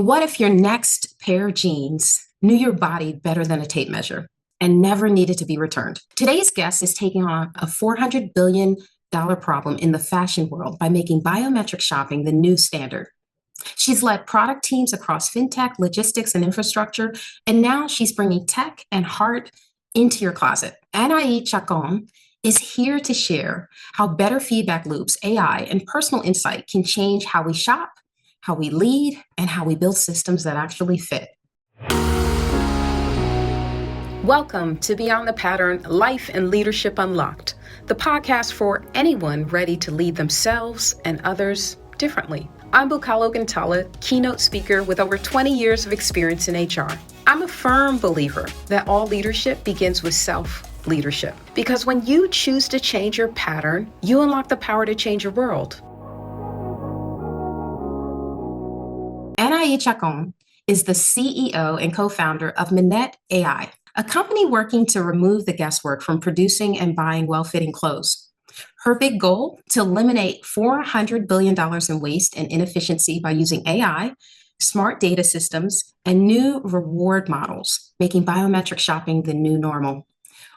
What if your next pair of jeans knew your body better than a tape measure and never needed to be returned? Today's guest is taking on a $400 billion problem in the fashion world by making biometric shopping the new standard. She's led product teams across fintech, logistics, and infrastructure, and now she's bringing tech and heart into your closet. Anaïd Chacón is here to share how better feedback loops, AI, and personal insight can change how we shop, how we lead, and how we build systems that actually fit. Welcome to Beyond the Pattern, Life and Leadership Unlocked, the podcast for anyone ready to lead themselves and others differently. I'm Bukhalo Gintala, keynote speaker with over 20 years of experience in HR. I'm a firm believer that all leadership begins with self-leadership, because when you choose to change your pattern, you unlock the power to change your world. Anaïd Chacón is the CEO and co-founder of Minette.ai, a company working to remove the guesswork from producing and buying well-fitting clothes. Her big goal: to eliminate $400 billion in waste and inefficiency by using AI, smart data systems, and new reward models, making biometric shopping the new normal.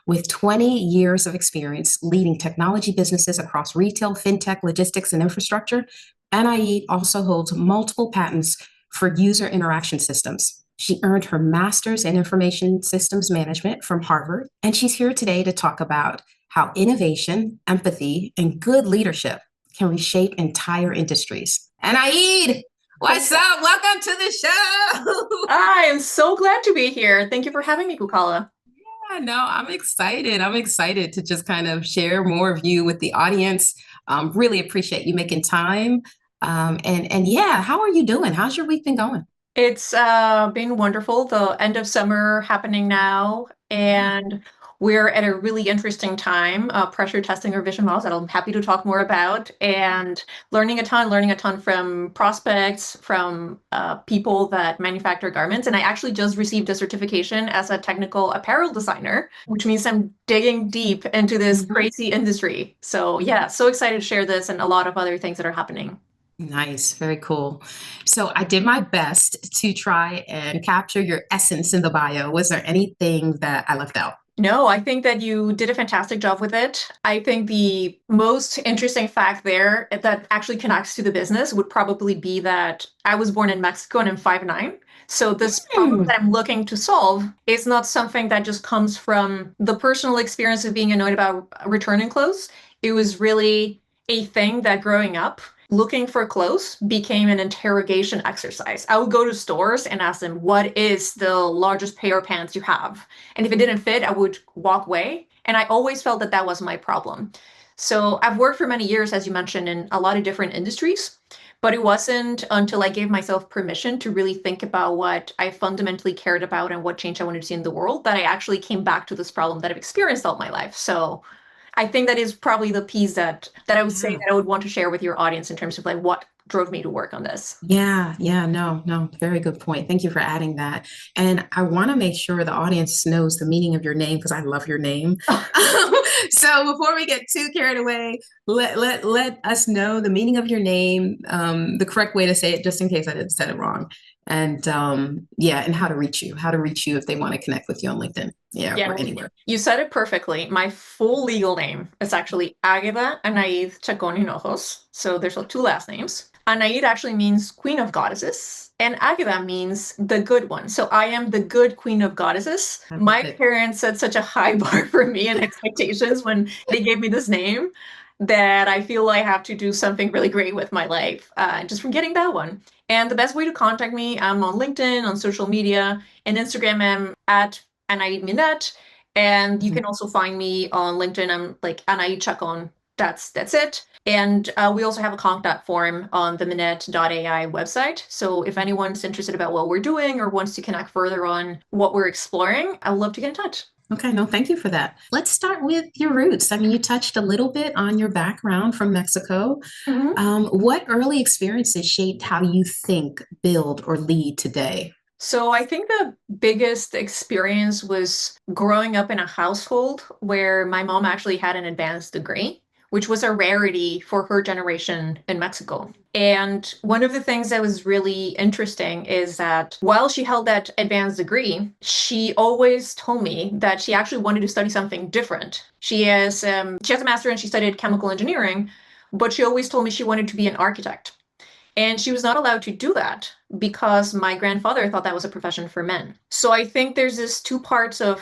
With 20 years of experience leading technology businesses across retail, fintech, logistics, and infrastructure, Anaïd also holds multiple patents for user interaction systems. She earned her master's in information systems management from Harvard, and she's here today to talk about how innovation, empathy, and good leadership can reshape entire industries. Anaïd, what's up? Welcome to the show. I am so glad to be here. Thank you for having me, Bukhalo. Yeah, no, I'm excited. I'm excited to just kind of share more of you with the audience. Really appreciate you making time. And yeah, how are you doing? How's your week been going? It's been wonderful. The end of summer happening now, and we're at a really interesting time, pressure testing our vision models that I'm happy to talk more about, and learning a ton from prospects, from people that manufacture garments. And I actually just received a certification as a technical apparel designer, which means I'm digging deep into this crazy industry. So yeah, so excited to share this and a lot of other things that are happening. Nice, very cool. So I did my best to try and capture your essence in the bio. Was there anything that I left out? No, I think that you did a fantastic job with it. I think the most interesting fact there that actually connects to the business would probably be that I was born in Mexico and I'm 5'9". So this problem that I'm looking to solve is not something that just comes from the personal experience of being annoyed about returning clothes. It was really a thing that growing up, looking for clothes became an interrogation exercise. I would go to stores and ask them, what is the largest pair of pants you have? And if it didn't fit, I would walk away. And I always felt that that was my problem. So I've worked for many years, as you mentioned, in a lot of different industries, but it wasn't until I gave myself permission to really think about what I fundamentally cared about and what change I wanted to see in the world that I actually came back to this problem that I've experienced all my life. So I think that is probably the piece that I would say that I would want to share with your audience in terms of like what drove me to work on this. Yeah, no, very good point. Thank you for adding that. And I want to make sure the audience knows the meaning of your name because I love your name. So before we get too carried away, let us know the meaning of your name, the correct way to say it, just in case I didn't say it wrong. And and how to reach you if they want to connect with you on LinkedIn. Yeah, or anywhere. You said it perfectly. My full legal name is actually Águeda Anaïd Chacón Hinojos. So there's two last names. Anaïd actually means Queen of Goddesses, and Águeda means the good one. So I am the good Queen of Goddesses. My parents set such a high bar for me and expectations when they gave me this name that I feel I have to do something really great with my life, just from getting that one. And the best way to contact me, I'm on LinkedIn, on social media, and Instagram, I'm at Anaïd Minette. And you can also find me on LinkedIn. I'm like Anaïd Chacón. That's it. And we also have a contact form on the Minette.ai website. So if anyone's interested about what we're doing or wants to connect further on what we're exploring, I would love to get in touch. Okay, no, thank you for that. Let's start with your roots. I mean, you touched a little bit on your background from Mexico. What early experiences shaped how you think, build, or lead today? So I think the biggest experience was growing up in a household where my mom actually had an advanced degree, which was a rarity for her generation in Mexico. And one of the things that was really interesting is that while she held that advanced degree, she always told me that she actually wanted to study something different. She has a master and she studied chemical engineering, but she always told me she wanted to be an architect. And she was not allowed to do that because my grandfather thought that was a profession for men. So I think there's this two parts of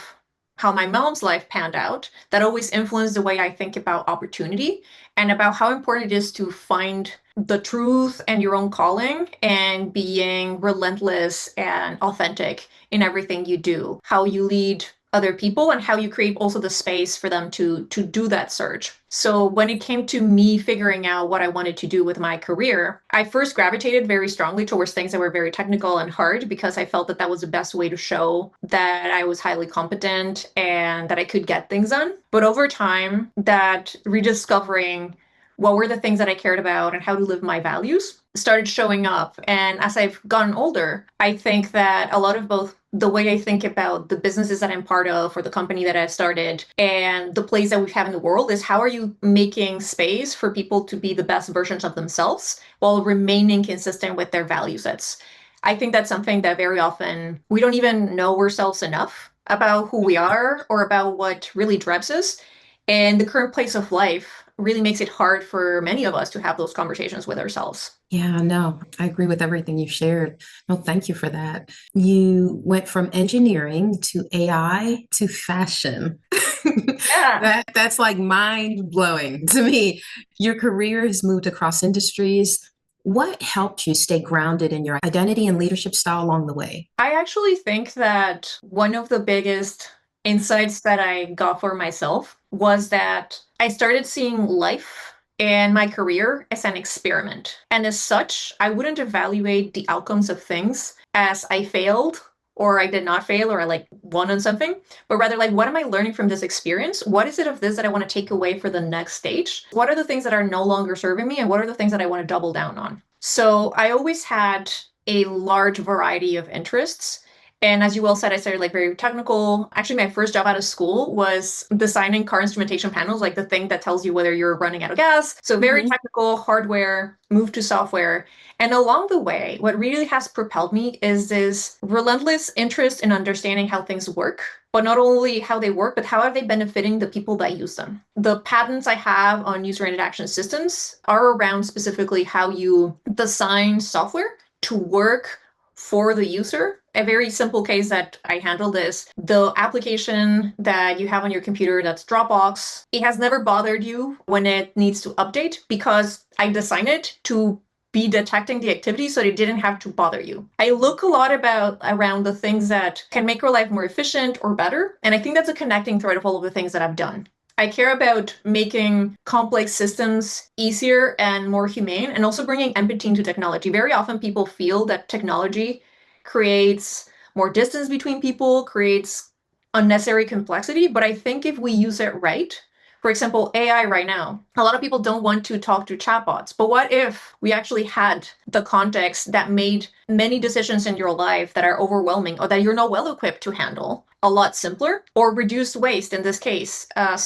how my mom's life panned out that always influenced the way I think about opportunity and about how important it is to find the truth and your own calling and being relentless and authentic in everything you do, how you lead other people and how you create also the space for them to do that search. So when it came to me figuring out what I wanted to do with my career, I first gravitated very strongly towards things that were very technical and hard because I felt that that was the best way to show that I was highly competent and that I could get things done. But over time, that rediscovering what were the things that I cared about and how to live my values started showing up. And as I've gotten older, I think that a lot of both the way I think about the businesses that I'm part of or the company that I've started and the place that we have in the world is how are you making space for people to be the best versions of themselves while remaining consistent with their value sets. I think that's something that very often we don't even know ourselves enough about who we are or about what really drives us. And the current place of life really makes it hard for many of us to have those conversations with ourselves. Yeah, no, I agree with everything you shared. No, thank you for that. You went from engineering to AI to fashion. Yeah. That's like mind blowing to me. Your career has moved across industries. What helped you stay grounded in your identity and leadership style along the way? I actually think that one of the biggest insights that I got for myself was that I started seeing life and my career as an experiment. And as such, I wouldn't evaluate the outcomes of things as I failed or I did not fail or I like won on something, but rather like, what am I learning from this experience? What is it of this that I want to take away for the next stage? What are the things that are no longer serving me? And what are the things that I want to double down on? So I always had a large variety of interests. And as you well said, I started like very technical. Actually, my first job out of school was designing car instrumentation panels, like the thing that tells you whether you're running out of gas. So very Mhm. technical hardware, moved to software. And along the way, what really has propelled me is this relentless interest in understanding how things work, but not only how they work, but how are they benefiting the people that use them. The patents I have on user interaction systems are around specifically how you design software to work for the user. A very simple case that I handled is the application that you have on your computer that's Dropbox. It has never bothered you when it needs to update because I designed it to be detecting the activity so it didn't have to bother you. I look a lot about around the things that can make your life more efficient or better. And I think that's a connecting thread of all of the things that I've done. I care about making complex systems easier and more humane and also bringing empathy into technology. Very often people feel that technology creates more distance between people, creates unnecessary complexity. But I think if we use it right, for example, AI right now, a lot of people don't want to talk to chatbots. But what if we actually had the context that made many decisions in your life that are overwhelming or that you're not well equipped to handle a lot simpler or reduce waste in this case? I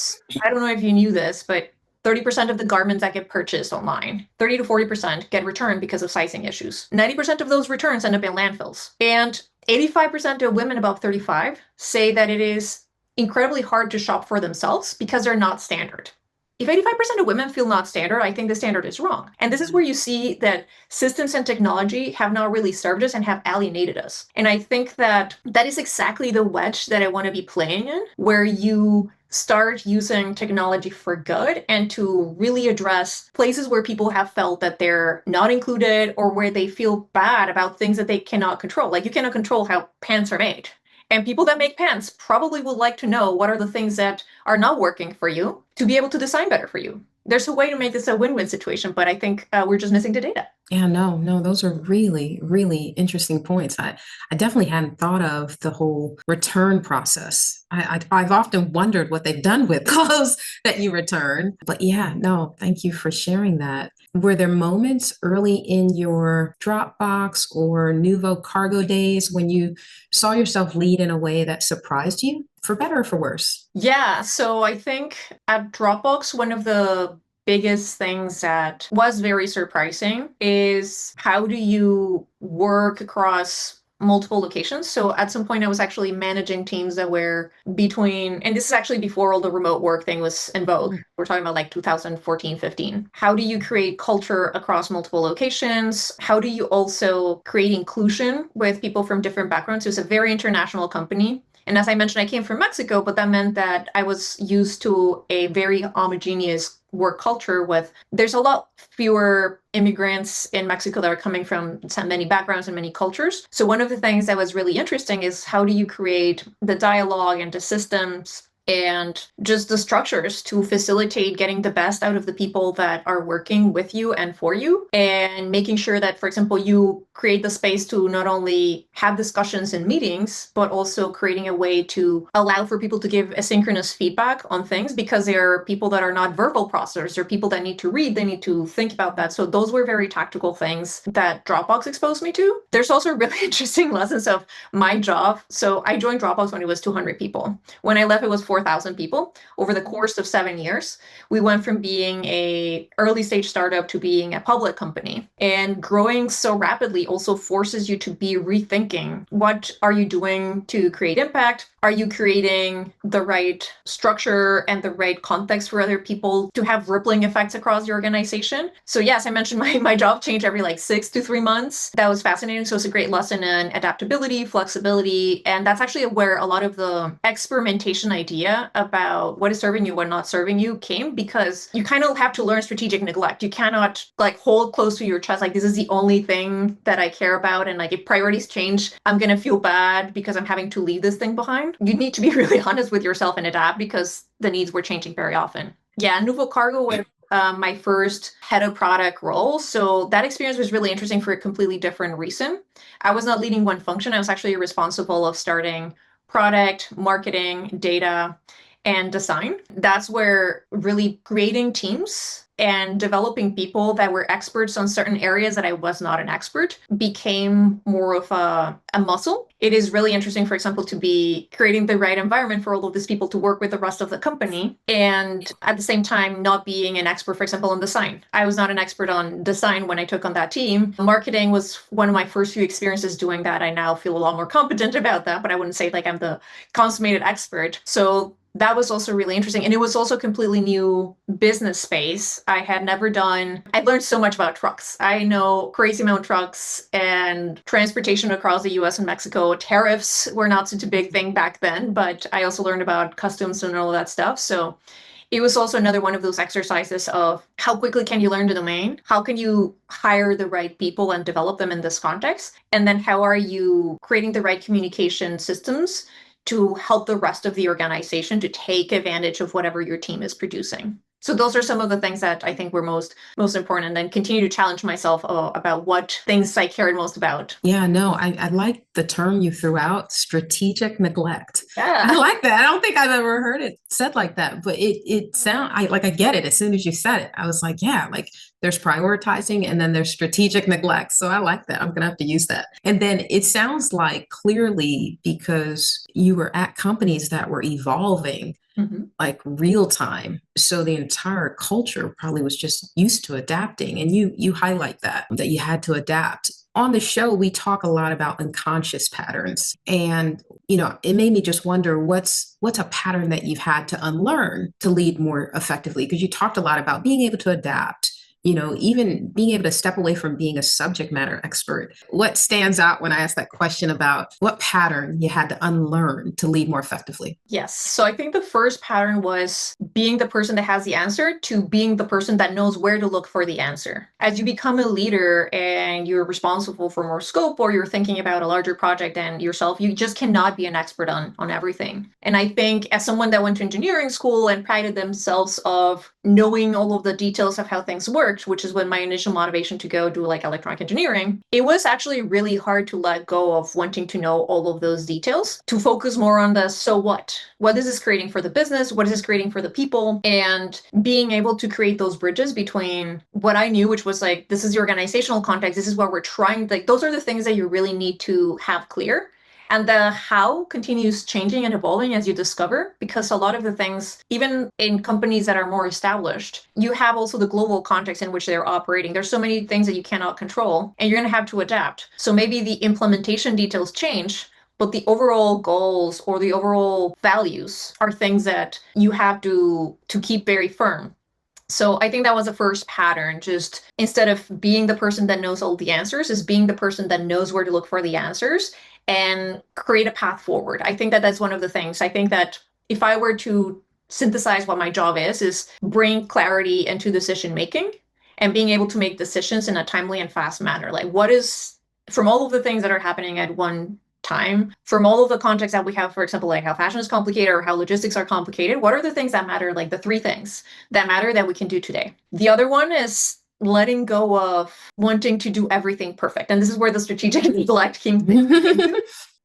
don't know if you knew this, but 30% of the garments that get purchased online, 30 to 40% get returned because of sizing issues. 90% of those returns end up in landfills. And 85% of women above 35 say that it is incredibly hard to shop for themselves because they're not standard. If 85% of women feel not standard, I think the standard is wrong. And this is where you see that systems and technology have not really served us and have alienated us. And I think that that is exactly the wedge that I want to be playing in, where you start using technology for good and to really address places where people have felt that they're not included or where they feel bad about things that they cannot control. Like you cannot control how pants are made. And people that make pants probably would like to know what are the things that are not working for you to be able to design better for you. There's a way to make this a win-win situation, but I think we're just missing the data. Yeah, no, no, those are really, really interesting points. I definitely hadn't thought of the whole return process. I've often wondered what they've done with clothes that you return. But yeah, no, thank you for sharing that. Were there moments early in your Dropbox or Nuvo cargo days when you saw yourself lead in a way that surprised you, for better or for worse? Yeah, so I think at Dropbox, one of the biggest things that was very surprising is how do you work across multiple locations. So at some point I was actually managing teams that were between, and this is actually before all the remote work thing was in vogue. We're talking about like 2014, 15. How do you create culture across multiple locations? How do you also create inclusion with people from different backgrounds? It's a very international company. And as I mentioned, I came from Mexico, but that meant that I was used to a very homogeneous work culture with there's a lot fewer immigrants in Mexico that are coming from many backgrounds and many cultures. So one of the things that was really interesting is how do you create the dialogue and the systems and just the structures to facilitate getting the best out of the people that are working with you and for you, and making sure that, for example, you create the space to not only have discussions in meetings, but also creating a way to allow for people to give asynchronous feedback on things, because there are people that are not verbal processors. There are people that need to read, they need to think about that. So those were very tactical things that Dropbox exposed me to. There's also really interesting lessons of my job. So I joined Dropbox when it was 200 people. When I left, it was 4,000 people. Over the course of 7 years, we went from being a early stage startup to being a public company. And growing so rapidly also forces you to be rethinking, what are you doing to create impact? Are you creating the right structure and the right context for other people to have rippling effects across the organization? So yes, I mentioned my job changed every like 6 to 3 months. That was fascinating. So it's a great lesson in adaptability, flexibility. And that's actually where a lot of the experimentation idea about what is serving you, what not serving you came, because you kind of have to learn strategic neglect. You cannot like hold close to your chest, like this is the only thing that I care about. And like if priorities change, I'm going to feel bad because I'm having to leave this thing behind. You need to be really honest with yourself and adapt because the needs were changing very often. Yeah, Nouveau Cargo was my first head of product role. So that experience was really interesting for a completely different reason. I was not leading one function. I was actually responsible of starting product, marketing, data, and design. That's where really creating teams and developing people that were experts on certain areas that I was not an expert became more of a muscle. It is really interesting, for example, to be creating the right environment for all of these people to work with the rest of the company, and at the same time not being an expert, for example, on design. I was not an expert on design when I took on that team. Marketing was one of my first few experiences doing that. I now feel a lot more competent about that, but I wouldn't say like I'm the consummated expert. So that was also really interesting. And it was also a completely new business space. I had never done, I learned so much about trucks. I know crazy amount of trucks and transportation across the US and Mexico. Tariffs were not such a big thing back then, but I also learned about customs and all of that stuff. So it was also another one of those exercises of how quickly can you learn the domain? How can you hire the right people and develop them in this context? And then how are you creating the right communication systems to help the rest of the organization to take advantage of whatever your team is producing? So those are some of the things that I think were most important, and then continue to challenge myself about what things I cared most about. Yeah, no, I like the term you threw out, strategic neglect. Yeah. I like that. I don't think I've ever heard it said like that, but I get it as soon as you said it. I was like, yeah, like there's prioritizing and then there's strategic neglect. So I like that. I'm gonna have to use that. And then it sounds like clearly because you were at companies that were evolving like real time. So the entire culture probably was just used to adapting. And you highlight that you had to adapt. On the show, we talk a lot about unconscious patterns. And, it made me just wonder what's a pattern that you've had to unlearn to lead more effectively? Because you talked a lot about being able to adapt, even being able to step away from being a subject matter expert. What stands out when I ask that question about what pattern you had to unlearn to lead more effectively? Yes. So I think the first pattern was being the person that has the answer to being the person that knows where to look for the answer. As you become a leader and you're responsible for more scope, or you're thinking about a larger project than yourself, you just cannot be an expert on everything. And I think as someone that went to engineering school and prided themselves of knowing all of the details of how things worked, which is when my initial motivation to go do like electronic engineering, it was actually really hard to let go of wanting to know all of those details, to focus more on the so what. What is this creating for the business? What is this creating for the people? And being able to create those bridges between what I knew, which was like, this is the organizational context, this is what we're trying, like those are the things that you really need to have clear. And the how continues changing and evolving as you discover, because a lot of the things, even in companies that are more established, you have also the global context in which they're operating. There's so many things that you cannot control, and you're going to have to adapt. So maybe the implementation details change, but the overall goals or the overall values are things that you have to keep very firm. So I think that was the first pattern. Just instead of being the person that knows all the answers, is being the person that knows where to look for the answers and create a path forward. I think that that's one of the things. I think that if I were to synthesize what my job is bring clarity into decision making and being able to make decisions in a timely and fast manner. Like what is, from all of the things that are happening at one time, from all of the context that we have, for example, like how fashion is complicated or how logistics are complicated, what are the things that matter, like the three things that matter that we can do today? The other one is letting go of wanting to do everything perfect. And this is where the strategic neglect came into.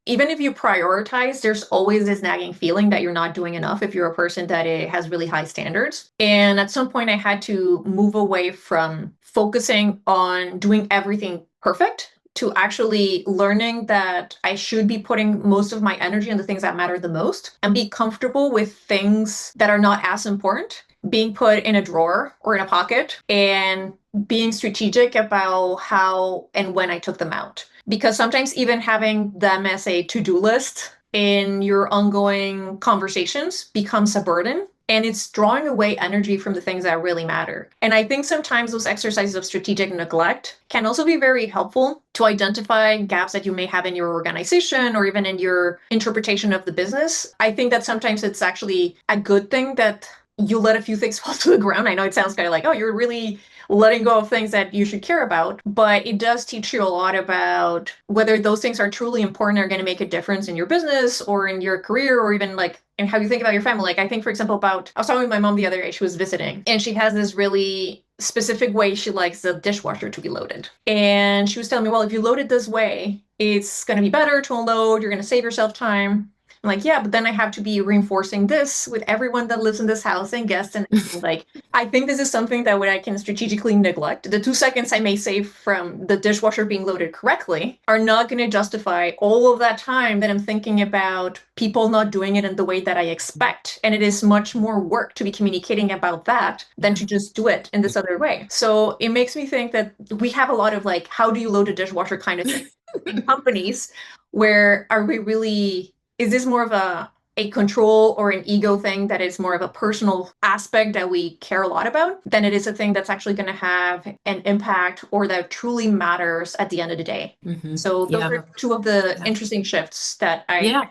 Even if you prioritize, there's always this nagging feeling that you're not doing enough if you're a person that has really high standards. And at some point, I had to move away from focusing on doing everything perfect to actually learning that I should be putting most of my energy on the things that matter the most and be comfortable with things that are not as important being put in a drawer or in a pocket and being strategic about how and when I took them out. Because sometimes even having them as a to-do list in your ongoing conversations becomes a burden. And it's drawing away energy from the things that really matter. And I think sometimes those exercises of strategic neglect can also be very helpful to identify gaps that you may have in your organization or even in your interpretation of the business. I think that sometimes it's actually a good thing that you let a few things fall to the ground. I know it sounds kind of like, oh, you're really letting go of things that you should care about, but it does teach you a lot about whether those things are truly important or going to make a difference in your business or in your career or even like in how you think about your family. Like I think, for example, I was talking with my mom the other day, she was visiting, and she has this really specific way she likes the dishwasher to be loaded. And she was telling me, well, if you load it this way, it's going to be better to unload, you're going to save yourself time. I'm like, yeah, but then I have to be reinforcing this with everyone that lives in this house and guests. And like, I think this is something that I can strategically neglect. The 2 seconds I may save from the dishwasher being loaded correctly are not going to justify all of that time that I'm thinking about people not doing it in the way that I expect. And it is much more work to be communicating about that than to just do it in this other way. So it makes me think that we have a lot of like, how do you load a dishwasher kind of thing in companies where are we really, is this more of a control or an ego thing that is more of a personal aspect that we care a lot about than it is a thing that's actually going to have an impact or that truly matters at the end of the day. So those are two of the interesting shifts that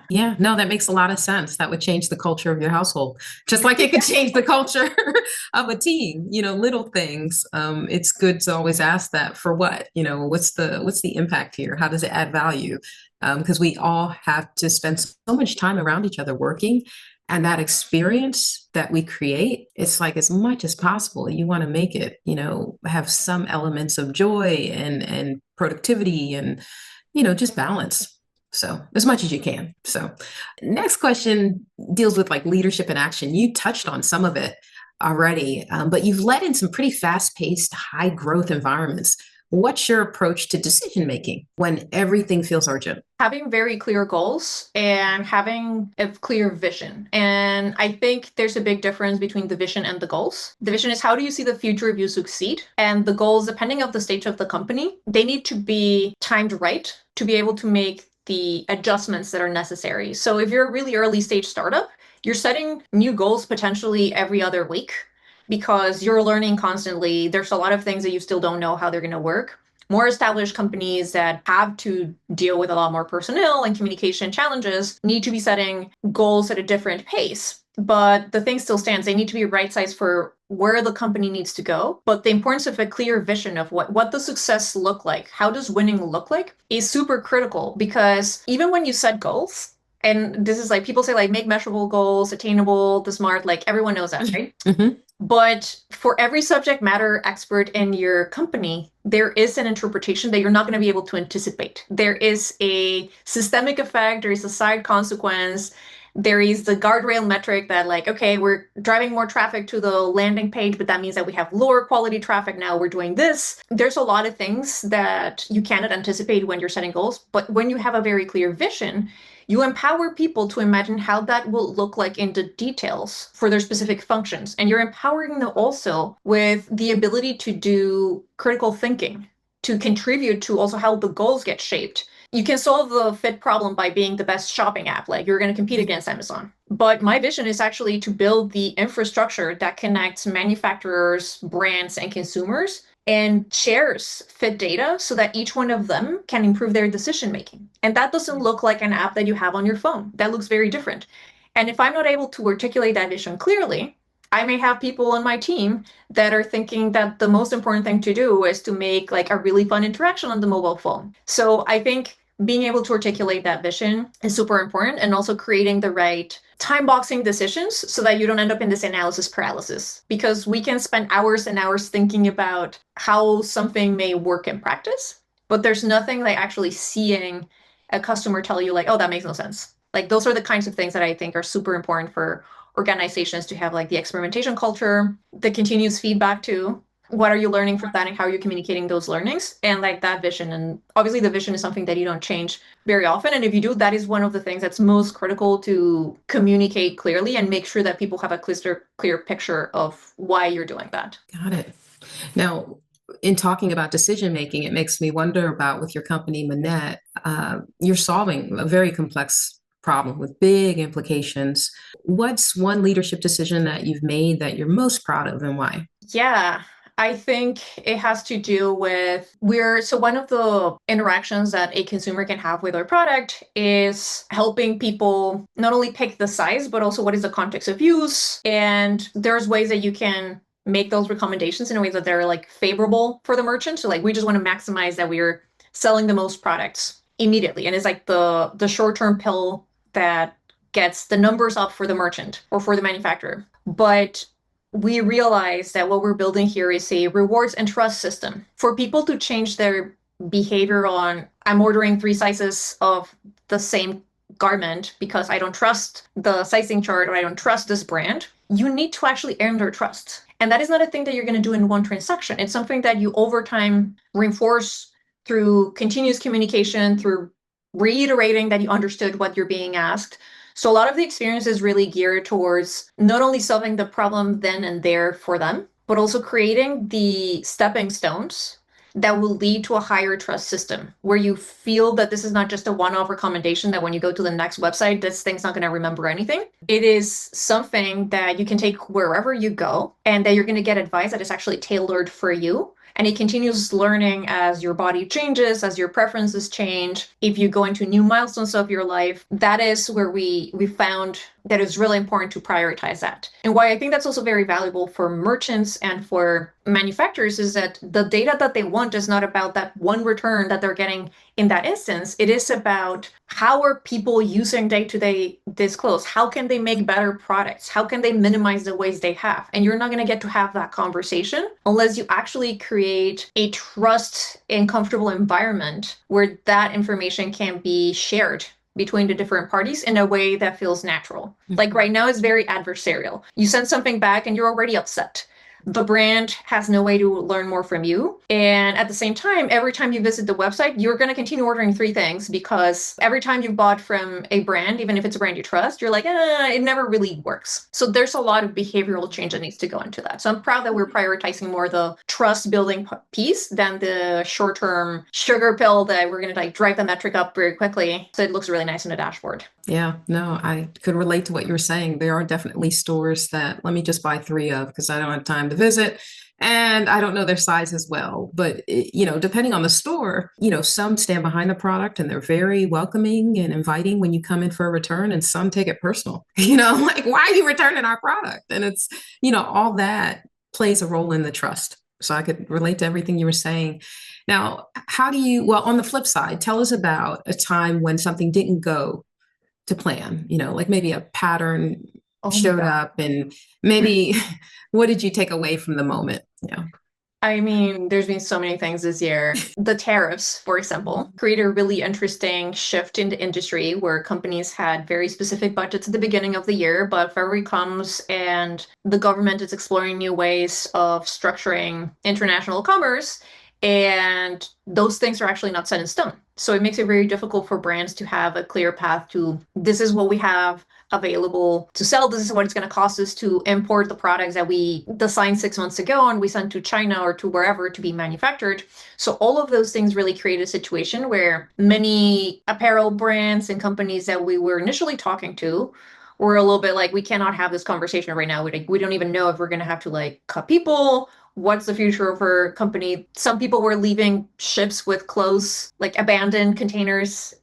Yeah. No, that makes a lot of sense. That would change the culture of your household, just like it could change the culture of a team, little things. It's good to always ask that for what, what's the impact here? How does it add value? Because we all have to spend so much time around each other working. And that experience that we create, it's like as much as possible, you want to make it, have some elements of joy and productivity and, just balance. So as much as you can. So next question deals with like leadership and action. You touched on some of it already, but you've led in some pretty fast-paced, high growth environments. What's your approach to decision making when everything feels urgent? Having very clear goals and having a clear vision. And I think there's a big difference between the vision and the goals. The vision is how do you see the future if you succeed? And the goals, depending on the stage of the company, they need to be timed right to be able to make the adjustments that are necessary. So if you're a really early stage startup, you're setting new goals potentially every other week because you're learning constantly. There's a lot of things that you still don't know how they're going to work. More established companies that have to deal with a lot more personnel and communication challenges need to be setting goals at a different pace. But the thing still stands. They need to be right sized for where the company needs to go. But the importance of a clear vision of what does success look like? How does winning look like is super critical because even when you set goals, and this is like people say like make measurable goals, attainable, the smart, like everyone knows that, right? But for every subject matter expert in your company, there is an interpretation that you're not going to be able to anticipate. There is a systemic effect, there is a side consequence, There is the guardrail metric that like, okay, we're driving more traffic to the landing page, but that means that we have lower quality traffic now. We're doing this. There's a lot of things that you cannot anticipate when you're setting goals, but when you have a very clear vision, you empower people to imagine how that will look like in the details for their specific functions. And you're empowering them also with the ability to do critical thinking, to contribute to also how the goals get shaped. You can solve the fit problem by being the best shopping app. Like you're going to compete against Amazon. But my vision is actually to build the infrastructure that connects manufacturers, brands, and consumers and shares fit data so that each one of them can improve their decision making. And that doesn't look like an app that you have on your phone. That looks very different. And if I'm not able to articulate that vision clearly, I may have people on my team that are thinking that the most important thing to do is to make like a really fun interaction on the mobile phone. So I think being able to articulate that vision is super important, and also creating the right time boxing decisions so that you don't end up in this analysis paralysis, because we can spend hours and hours thinking about how something may work in practice, but there's nothing like actually seeing a customer tell you like, oh, that makes no sense. Like those are the kinds of things that I think are super important for organizations to have, like the experimentation culture, the continuous feedback too. What are you learning from that and how are you communicating those learnings, and like that vision. And obviously the vision is something that you don't change very often, and if you do, that is one of the things that's most critical to communicate clearly and make sure that people have a clear picture of why you're doing that. Got it. Now, in talking about decision making, it makes me wonder about with your company, Minette, you're solving a very complex problem with big implications. What's one leadership decision that you've made that you're most proud of, and why? Yeah, I think it has to do with so one of the interactions that a consumer can have with our product is helping people not only pick the size, but also what is the context of use. And there's ways that you can make those recommendations in a way that they're like favorable for the merchant. So like we just want to maximize that we're selling the most products immediately. And it's like the short-term pill that gets the numbers up for the merchant or for the manufacturer. But we realize that what we're building here is a rewards and trust system for people to change their behavior on, I'm ordering 3 sizes of the same garment because I don't trust the sizing chart or I don't trust this brand. You need to actually earn their trust. And that is not a thing that you're going to do in one transaction. It's something that you over time reinforce through continuous communication, through reiterating that you understood what you're being asked. So a lot of the experience is really geared towards not only solving the problem then and there for them, but also creating the stepping stones that will lead to a higher trust system where you feel that this is not just a one-off recommendation that when you go to the next website, this thing's not going to remember anything. It is something that you can take wherever you go and that you're going to get advice that is actually tailored for you. And it continues learning as your body changes, as your preferences change. If you go into new milestones of your life, that is where we found that it's really important to prioritize that. And why I think that's also very valuable for merchants and for manufacturers is that the data that they want is not about that one return that they're getting in that instance. It is about how are people using day-to-day this clothes? How can they make better products? How can they minimize the waste they have? And you're not going to get to have that conversation unless you actually create a trust and comfortable environment where that information can be shared between the different parties in a way that feels natural. Like right now, it's very adversarial. You send something back and you're already upset. The brand has no way to learn more from you. And at the same time, every time you visit the website, you're going to continue ordering 3 things because every time you've bought from a brand, even if it's a brand you trust, you're like, it never really works. So there's a lot of behavioral change that needs to go into that. So I'm proud that we're prioritizing more the trust building piece than the short-term sugar pill that we're going to like drive the metric up very quickly so it looks really nice on the dashboard. Yeah, no, I could relate to what you were saying. There are definitely stores that let me just buy 3 of because I don't have time to visit and I don't know their size as well. But, depending on the store, some stand behind the product and they're very welcoming and inviting when you come in for a return, and some take it personal, like, why are you returning our product? And it's, all that plays a role in the trust. So I could relate to everything you were saying. Now, on the flip side, tell us about a time when something didn't go to plan, like maybe a pattern showed up, and maybe what did you take away from the moment? Yeah. I mean, there's been so many things this year. The tariffs, for example, created a really interesting shift in the industry where companies had very specific budgets at the beginning of the year, but February comes and the government is exploring new ways of structuring international commerce, and those things are actually not set in stone. So it makes it very difficult for brands to have a clear path to this is what we have available to sell. This is what it's going to cost us to import the products that we designed 6 months ago and we sent to China or to wherever to be manufactured. So all of those things really create a situation where many apparel brands and companies that we were initially talking to were a little bit like, we cannot have this conversation right now. We don't even know if we're going to have to like cut people. What's the future of our company? Some people were leaving ships with clothes, like abandoned containers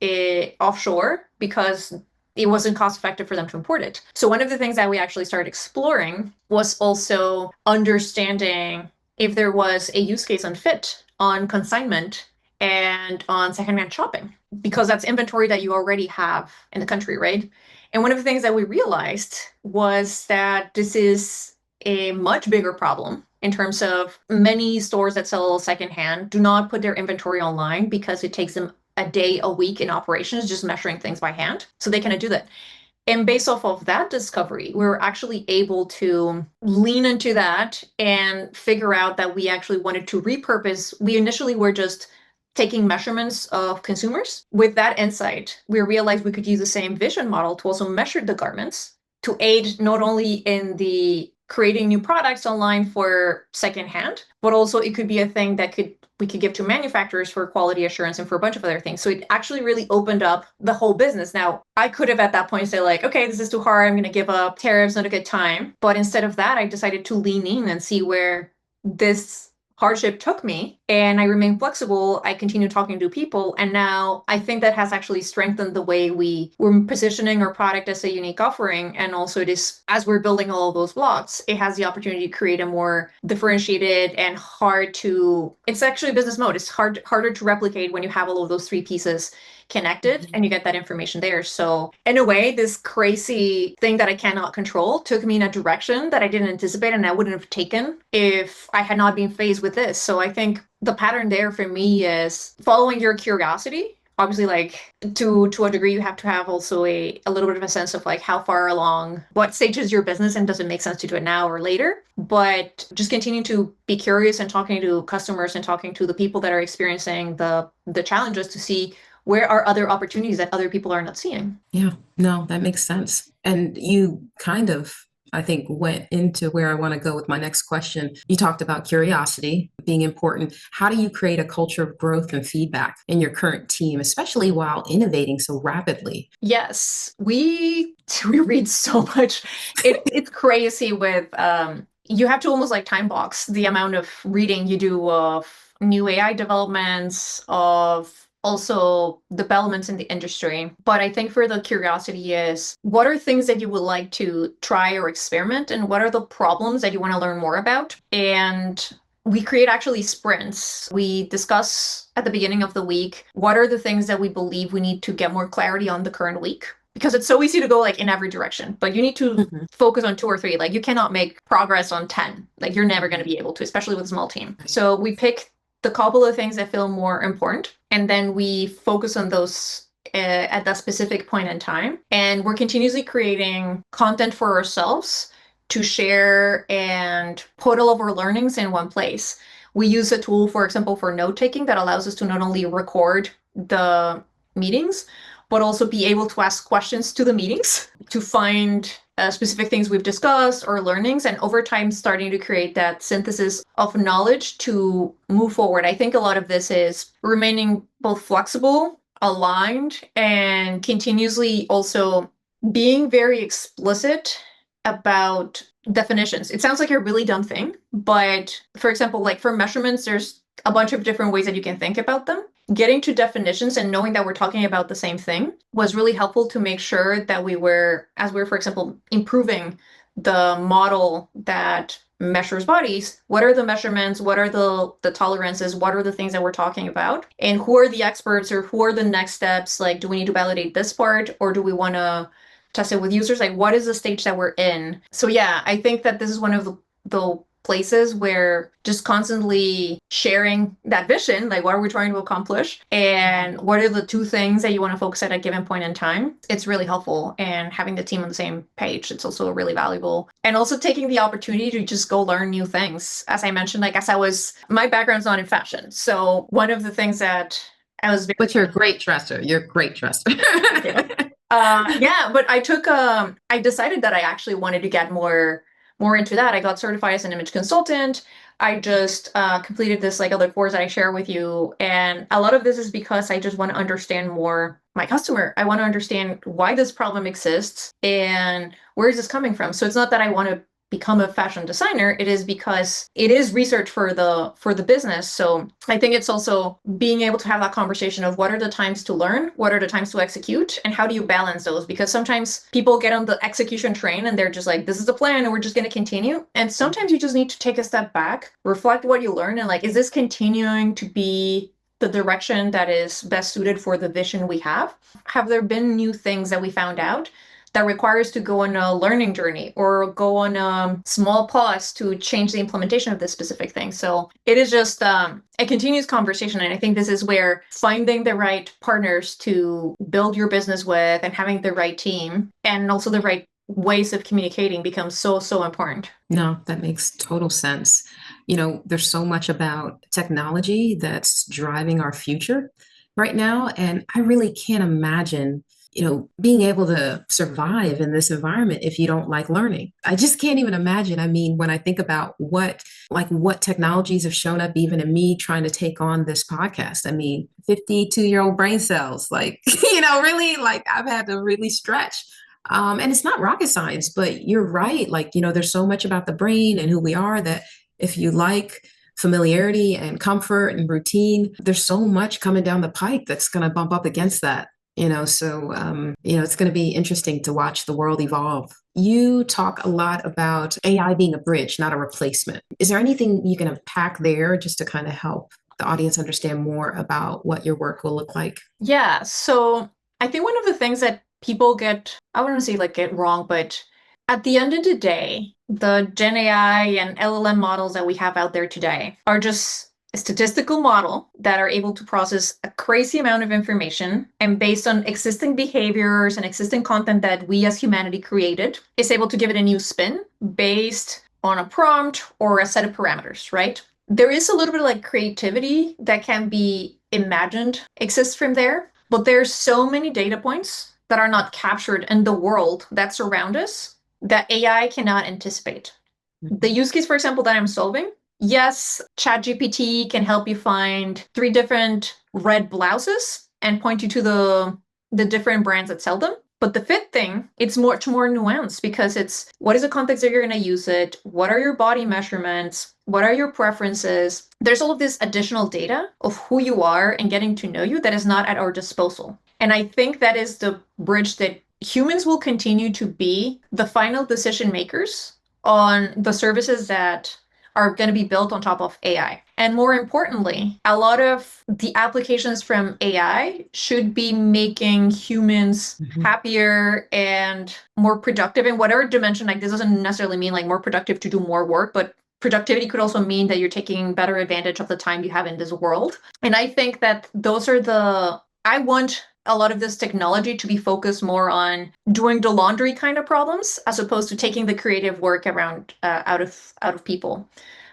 offshore because it wasn't cost effective for them to import it. So one of the things that we actually started exploring was also understanding if there was a use case on fit, on consignment, and on secondhand shopping, because that's inventory that you already have in the country, right? And one of the things that we realized was that this is a much bigger problem in terms of many stores that sell secondhand do not put their inventory online because it takes them a day a week in operations just measuring things by hand. So they cannot do that. And based off of that discovery, we were actually able to lean into that and figure out that we actually wanted to repurpose. We initially were just taking measurements of consumers. With that insight, we realized we could use the same vision model to also measure the garments to aid not only in the creating new products online for secondhand, but also it could be a thing that we could give to manufacturers for quality assurance and for a bunch of other things. So it actually really opened up the whole business. Now, I could have at that point said like, okay, this is too hard. I'm going to give up. Tariffs, not a good time. But instead of that, I decided to lean in and see where this hardship took me, and I remained flexible. I continued talking to people, and now I think that has actually strengthened the way we're positioning our product as a unique offering. And also it is, as we're building all of those blocks, it has the opportunity to create a more differentiated and it's actually a business mode. It's harder to replicate when you have all of those three pieces connected and you get that information there. So in a way, this crazy thing that I cannot control took me in a direction that I didn't anticipate and I wouldn't have taken if I had not been faced with this. So I think the pattern there for me is following your curiosity. Obviously, like to a degree, you have to have also a little bit of a sense of like how far along, what stage is your business, and does it make sense to do it now or later? But just continue to be curious and talking to customers and talking to the people that are experiencing the challenges to see where are other opportunities that other people are not seeing. Yeah, no, that makes sense. And you kind of, I think, went into where I want to go with my next question. You talked about curiosity being important. How do you create a culture of growth and feedback in your current team, especially while innovating so rapidly? Yes, we read so much. It's crazy with you have to almost like time box the amount of reading you do of new AI developments, of also developments in the industry. But I think for the curiosity is what are things that you would like to try or experiment, and what are the problems that you want to learn more about? And we create actually sprints. We discuss at the beginning of the week what are the things that we believe we need to get more clarity on the current week. Because it's so easy to go like in every direction, but you need to focus on two or three. Like you cannot make progress on 10. Like you're never going to be able to, especially with a small team. So we pick the couple of things that feel more important, and then we focus on those at that specific point in time. And we're continuously creating content for ourselves to share and put all of our learnings in one place. We use a tool, for example, for note taking that allows us to not only record the meetings, but also be able to ask questions to the meetings to find specific things we've discussed or learnings, and over time starting to create that synthesis of knowledge to move forward. I think a lot of this is remaining both flexible, aligned, and continuously also being very explicit about definitions. It sounds like a really dumb thing, but for example, like for measurements, there's a bunch of different ways that you can think about them. Getting to definitions and knowing that we're talking about the same thing was really helpful to make sure that as we were, for example, improving the model that measures bodies, what are the measurements, what are the tolerances, what are the things that we're talking about, and who are the experts or who are the next steps? Like, do we need to validate this part, or do we want to test it with users? Like, what is the stage that we're in? So yeah, I think that this is one of the places where just constantly sharing that vision, like what are we trying to accomplish and what are the two things that you want to focus at a given point in time, it's really helpful. And having the team on the same page, it's also really valuable. And also taking the opportunity to just go learn new things. As I mentioned, like my background's not in fashion. So one of the things that I was very— But you're a great dresser. You're a great dresser. yeah, but I decided that I actually wanted to get more into that. I got certified as an image consultant. I just completed this like other course that I share with you. And a lot of this is because I just want to understand more my customer. I want to understand why this problem exists and where is this coming from. So it's not that I want to become a fashion designer. It is because it is research for the business. So I think it's also being able to have that conversation of what are the times to learn, what are the times to execute, and how do you balance those? Because sometimes people get on the execution train and they're just like, this is the plan and we're just going to continue. And sometimes you just need to take a step back, reflect what you learned, and like, is this continuing to be the direction that is best suited for the vision we have? Have there been new things that we found out that requires to go on a learning journey or go on a small pause to change the implementation of this specific thing? So it is just a continuous conversation. And I think this is where finding the right partners to build your business with and having the right team and also the right ways of communicating becomes so, so important. No, that makes total sense. You know, there's so much about technology that's driving our future right now. And I really can't imagine, being able to survive in this environment if you don't like learning. I just can't even imagine. I mean, when I think about what technologies have shown up, even in me trying to take on this podcast, I mean, 52-year-old brain cells, like, really, like I've had to really stretch. And it's not rocket science, but you're right. Like, there's so much about the brain and who we are that if you like familiarity and comfort and routine, there's so much coming down the pike that's going to bump up against that. It's going to be interesting to watch the world evolve. You talk a lot about AI being a bridge, not a replacement. Is there anything you can unpack there just to kind of help the audience understand more about what your work will look like? Yeah. So I think one of the things that people I wouldn't say like get wrong, but at the end of the day, the Gen AI and LLM models that we have out there today are just a statistical model that are able to process a crazy amount of information and based on existing behaviors and existing content that we as humanity created, is able to give it a new spin based on a prompt or a set of parameters, right? There is a little bit of like creativity that can be imagined exists from there, but there's so many data points that are not captured in the world that surround us that AI cannot anticipate. The use case, for example, that I'm solving, yes, ChatGPT can help you find 3 different red blouses and point you to the different brands that sell them. But the fit thing, it's much more nuanced because it's what is the context that you're going to use it? What are your body measurements? What are your preferences? There's all of this additional data of who you are and getting to know you that is not at our disposal. And I think that is the bridge that humans will continue to be the final decision makers on the services that are going to be built on top of AI. And more importantly, a lot of the applications from AI should be making humans happier and more productive in whatever dimension. Like this doesn't necessarily mean like more productive to do more work, but productivity could also mean that you're taking better advantage of the time you have in this world. And I think that I want a lot of this technology to be focused more on doing the laundry kind of problems as opposed to taking the creative work around out of people.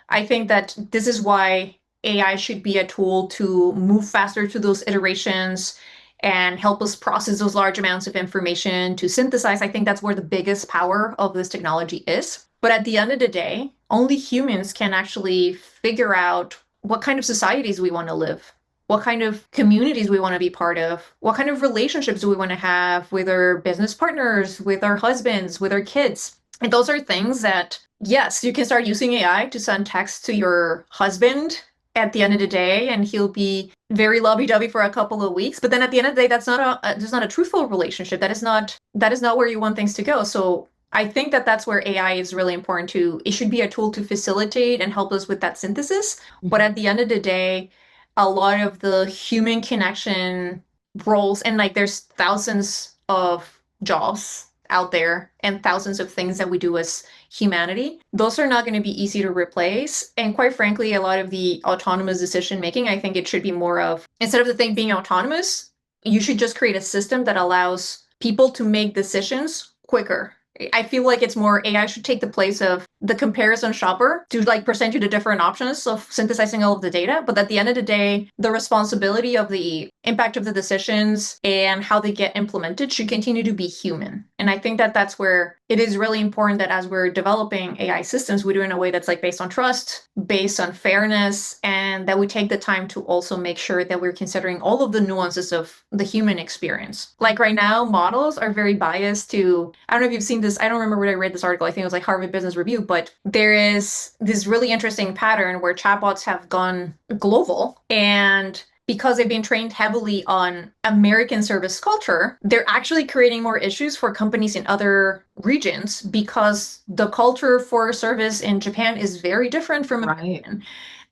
I think that this is why AI should be a tool to move faster through those iterations and help us process those large amounts of information to synthesize. I think that's where the biggest power of this technology is. But at the end of the day, only humans can actually figure out what kind of societies we want to live, what kind of communities we want to be part of, what kind of relationships do we want to have with our business partners, with our husbands, with our kids. And those are things that, yes, you can start using AI to send text to your husband at the end of the day, and he'll be very lovey-dovey for a couple of weeks. But then at the end of the day, that's not a truthful relationship. That is not where you want things to go. So I think that that's where AI is really important to. It should be a tool to facilitate and help us with that synthesis. But at the end of the day, a lot of the human connection roles, and like there's thousands of jobs out there and thousands of things that we do as humanity, those are not going to be easy to replace. And quite frankly, a lot of the autonomous decision making, I think it should be more of, instead of the thing being autonomous, you should just create a system that allows people to make decisions quicker. I feel like it's more AI should take the place of the comparison shopper to like present you the different options of synthesizing all of the data. But at the end of the day, the responsibility of the impact of the decisions and how they get implemented should continue to be human. And I think that that's where it is really important that as we're developing AI systems, we do it in a way that's like based on trust, based on fairness, and that we take the time to also make sure that we're considering all of the nuances of the human experience. Like right now, models are very biased to, I don't know if you've seen this, I don't remember where I read this article, I think it was like Harvard Business Review, but there is this really interesting pattern where chatbots have gone global, and because they've been trained heavily on American service culture, they're actually creating more issues for companies in other regions because the culture for service in Japan is very different from American.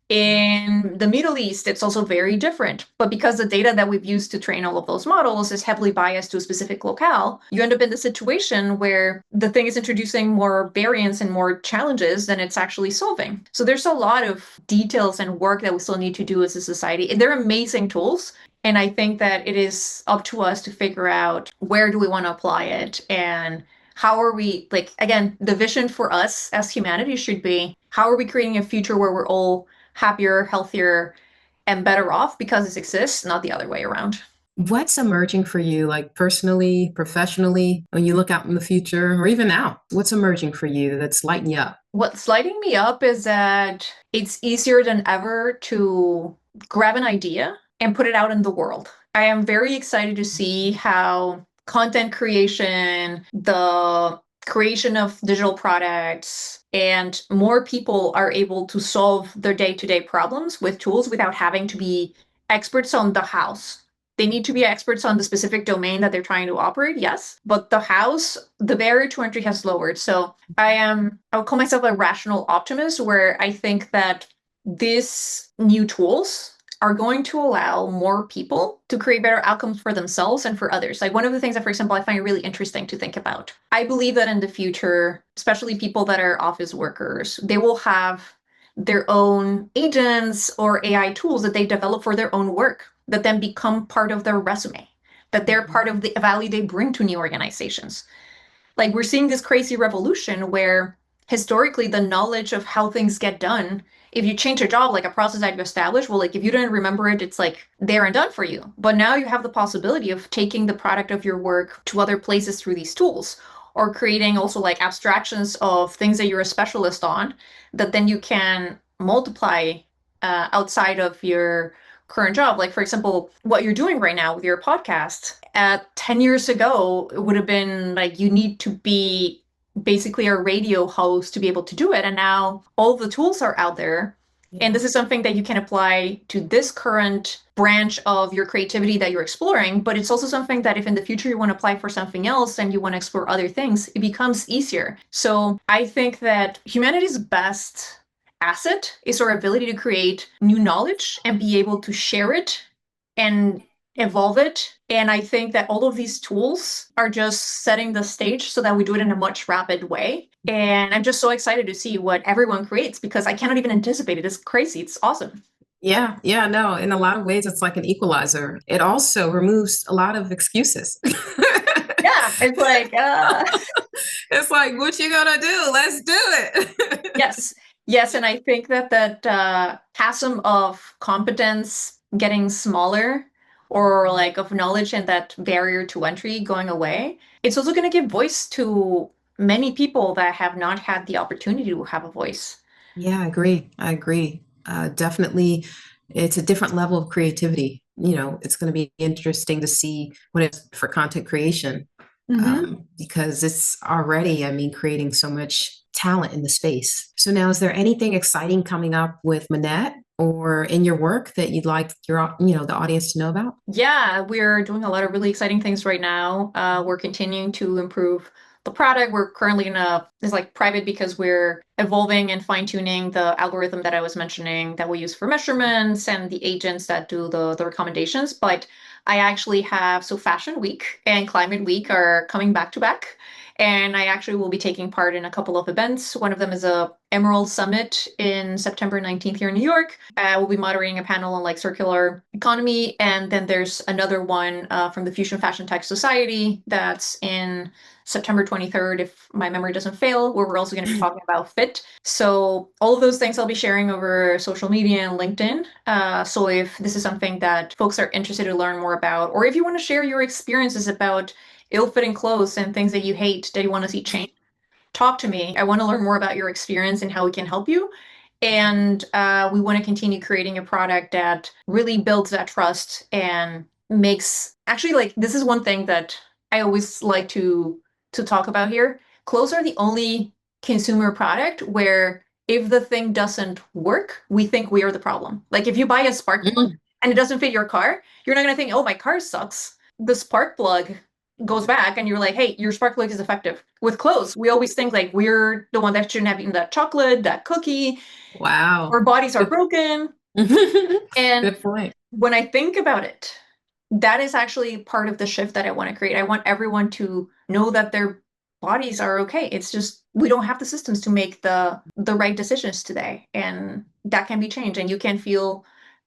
In the Middle East, it's also very different. But because the data that we've used to train all of those models is heavily biased to a specific locale, you end up in the situation where the thing is introducing more variance and more challenges than it's actually solving. So there's a lot of details and work that we still need to do as a society. They're amazing tools. And I think that it is up to us to figure out where do we want to apply it and how are we, like, again, the vision for us as humanity should be, how are we creating a future where we're all happier, healthier, and better off because this exists, not the other way around. What's emerging for you, like personally, professionally, when you look out in the future, or even now? What's emerging for you that's lighting you up? What's lighting me up is that it's easier than ever to grab an idea and put it out in the world. I am very excited to see how content creation, the creation of digital products, and more people are able to solve their day-to-day problems with tools without having to be experts on the house. They need to be experts on the specific domain that they're trying to operate, yes, but the barrier to entry has lowered. So I'll call myself a rational optimist, where I think that these new tools are going to allow more people to create better outcomes for themselves and for others. Like one of the things that, for example, I find really interesting to think about. I believe that in the future, especially people that are office workers, they will have their own agents or AI tools that they develop for their own work that then become part of their resume, that they're part of the value they bring to new organizations. Like we're seeing this crazy revolution where historically the knowledge of how things get done, if you change a job, like a process that you establish, well, like if you didn't remember it, it's like there and done for you. But now you have the possibility of taking the product of your work to other places through these tools, or creating also like abstractions of things that you're a specialist on that then you can multiply outside of your current job. Like, for example, what you're doing right now with your podcast, 10 years ago, it would have been like you need to be basically a radio host to be able to do it. And now all the tools are out there. Yeah. And this is something that you can apply to this current branch of your creativity that you're exploring. But it's also something that if in the future you want to apply for something else and you want to explore other things, it becomes easier. So I think that humanity's best asset is our ability to create new knowledge and be able to share it and evolve it. And I think that all of these tools are just setting the stage so that we do it in a much rapid way. And I'm just so excited to see what everyone creates because I cannot even anticipate it. It's crazy. It's awesome. Yeah, no. In a lot of ways, it's like an equalizer. It also removes a lot of excuses. Yeah, it's like, it's like, what you gonna do? Let's do it. Yes, and I think that chasm of competence getting smaller, or like of knowledge and that barrier to entry going away, it's also going to give voice to many people that have not had the opportunity to have a voice. Yeah, I agree. Definitely, it's a different level of creativity. It's going to be interesting to see what it's for content creation. Because it's already, creating so much talent in the space. So now, is there anything exciting coming up with Minette or in your work that you'd like the audience to know about? Yeah, we're doing a lot of really exciting things right now. We're continuing to improve the product. We're currently it's like private because we're evolving and fine tuning the algorithm that I was mentioning that we use for measurements and the agents that do the recommendations. But I actually have, so Fashion Week and Climate Week are coming back to back. And I actually will be taking part in a couple of events. One of them is a Emerald Summit in September 19th here in New York. We'll be moderating a panel on like circular economy. And then there's another one from the Fusion Fashion Tech Society that's in September 23rd, if my memory doesn't fail, where we're also going to be talking about fit. So all of those things I'll be sharing over social media and LinkedIn. So if this is something that folks are interested to learn more about, or if you want to share your experiences about ill-fitting clothes and things that you hate that you want to see change, talk to me. I want to learn more about your experience and how we can help you. And we want to continue creating a product that really builds that trust and makes, actually, like, this is one thing that I always like to talk about here. Clothes are the only consumer product where if the thing doesn't work, we think we are the problem. Like if you buy a spark plug and it doesn't fit your car, you're not going to think, oh, my car sucks. The spark plug goes back and you're like, hey, your spark plug is effective. With clothes, we always think like we're the one that shouldn't have eaten that chocolate, that cookie. Wow. Our bodies are broken. And good point. When I think about it, that is actually part of the shift that I want to create. I want everyone to know that their bodies are okay. It's just we don't have the systems to make the right decisions today, and that can be changed. And you can feel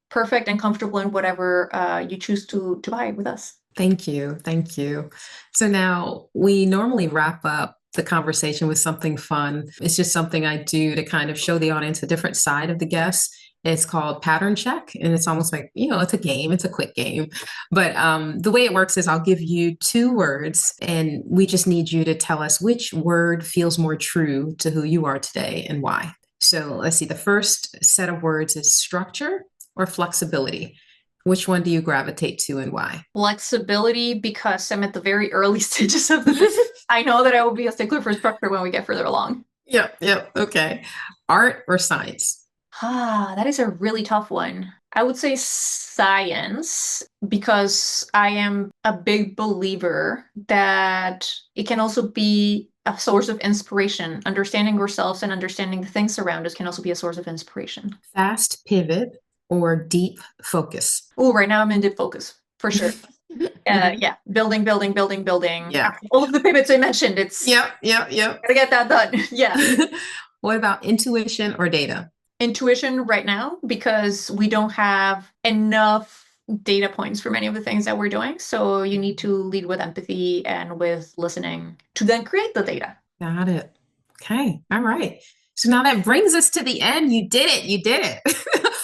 perfect and comfortable in whatever you choose to buy with us. Thank you. Thank you. So now we normally wrap up the conversation with something fun. It's just something I do to kind of show the audience a different side of the guest. It's called Pattern Check. And it's almost like, it's a game. It's a quick game. But the way it works is I'll give you 2 words and we just need you to tell us which word feels more true to who you are today and why. So let's see. The first set of words is structure or flexibility. Which one do you gravitate to and why? Flexibility, because I'm at the very early stages of the business. I know that I will be a stickler for structure when we get further along. Yep. Okay. Art or science? That is a really tough one. I would say science, because I am a big believer that it can also be a source of inspiration. Understanding ourselves and understanding the things around us can also be a source of inspiration. Fast pivot or deep focus? Oh, right now I'm in deep focus, for sure. Yeah, building. Yeah. All of the pivots I mentioned, it's Yep. gotta get that done. Yeah. What about intuition or data? Intuition right now, because we don't have enough data points for many of the things that we're doing. So you need to lead with empathy and with listening to then create the data. Got it. Okay. All right. So now that brings us to the end. You did it.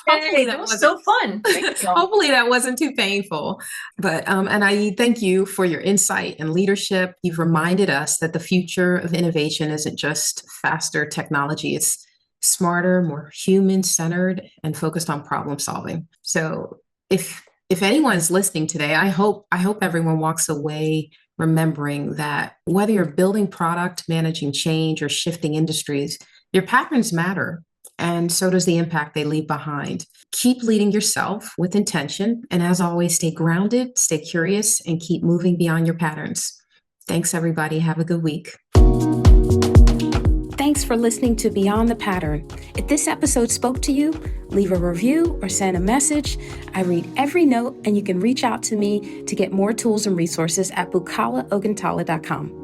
Hopefully that was so fun. Hopefully that wasn't too painful. But and I thank you for your insight and leadership. You've reminded us that the future of innovation isn't just faster technology. It's smarter, more human-centered, and focused on problem solving. So if anyone's listening today, I hope everyone walks away remembering that whether you're building product, managing change, or shifting industries, your patterns matter. And so does the impact they leave behind. Keep leading yourself with intention. And as always, stay grounded, stay curious, and keep moving beyond your patterns. Thanks, everybody. Have a good week. Thanks for listening to Beyond the Pattern. If this episode spoke to you, leave a review or send a message. I read every note, and you can reach out to me to get more tools and resources at bukalaogantala.com.